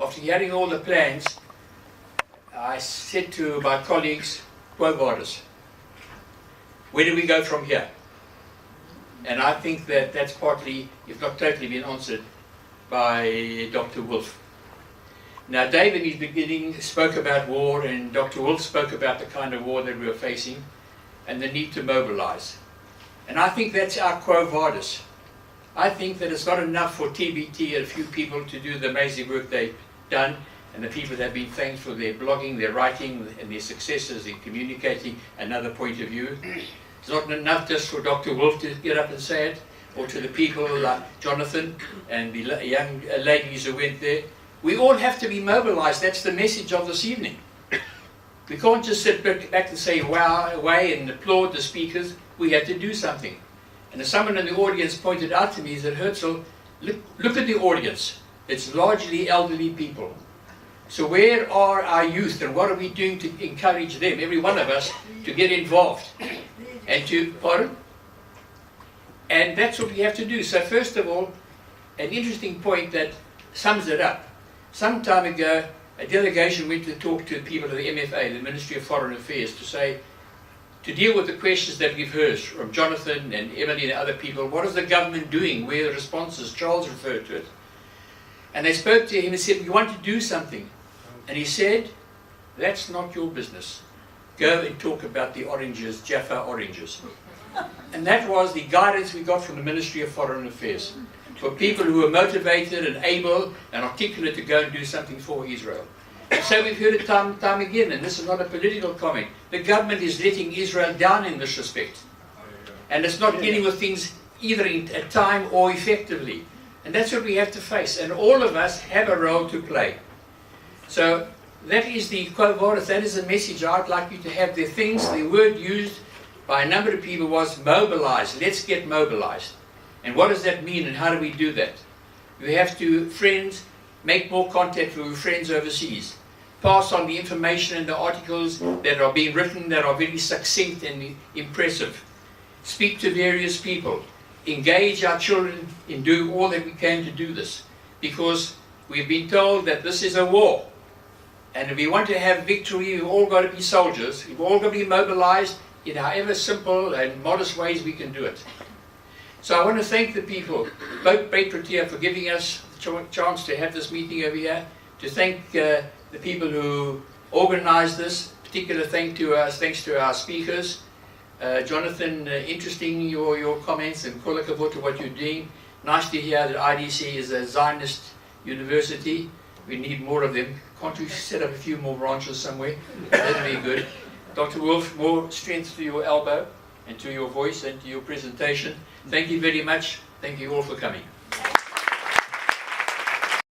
after hearing all the plans, I said to my colleagues, quo vadis, where do we go from here? And I think that that's partly, if not totally, been answered by Dr. Wolf. Now, Dave in his beginning spoke about war, and Dr. Wolf spoke about the kind of war that we are facing and the need to mobilize. And I think that's our quo vadis. I think that it's not enough for TBT and a few people to do the amazing work they've done, and the people that have been thanked for their blogging, their writing, and their successes in communicating another point of view. It's not enough just for Dr. Wolf to get up and say it, or to the people like Jonathan and the young ladies who went there. We all have to be mobilized. That's the message of this evening. We can't just sit back and say wow away and applaud the speakers. We have to do something. And as someone in the audience pointed out to me, is that Hertzel, look at the audience. It's largely elderly people. So where are our youth, and what are we doing to encourage them, every one of us, to get involved? And to, pardon? And that's what we have to do. So first of all, an interesting point that sums it up. Some time ago, a delegation went to talk to people of the MFA, the Ministry of Foreign Affairs, to deal with the questions that we've heard from Jonathan and Emily and other people. What is the government doing? Where are the responses? Charles referred to it. And they spoke to him and said, we want to do something. And he said, that's not your business. Go and talk about the oranges, Jaffa oranges. And that was the guidance we got from the Ministry of Foreign Affairs, for people who are motivated and able and articulate to go and do something for Israel. And so we've heard it time and time again, and this is not a political comment. The government is letting Israel down in this respect. And it's not dealing with things either at time or effectively. And that's what we have to face. And all of us have a role to play. So that is the quo vadis, that is the message I'd like you to have. The things, the word used by a number of people was mobilize. Let's get mobilized. And what does that mean, and how do we do that? We have to, friends, make more contact with friends overseas. Pass on the information and the articles that are being written that are very succinct and impressive. Speak to various people. Engage our children in doing all that we can to do this. Because we've been told that this is a war. And if we want to have victory, we've all got to be soldiers. We've all got to be mobilized in however simple and modest ways we can do it. So I want to thank the people, both Beit Protea for giving us the chance to have this meeting over here, to thank the people who organized this, particular thanks to our speakers. Jonathan, interesting your comments, and kol hakavod to what you're doing. Nice to hear that IDC is a Zionist university. We need more of them. Can't you set up a few more branches somewhere? That'd be good. Dr. Wolf, more strength to your elbow and to your voice and to your presentation. Thank you very much. Thank you all for coming.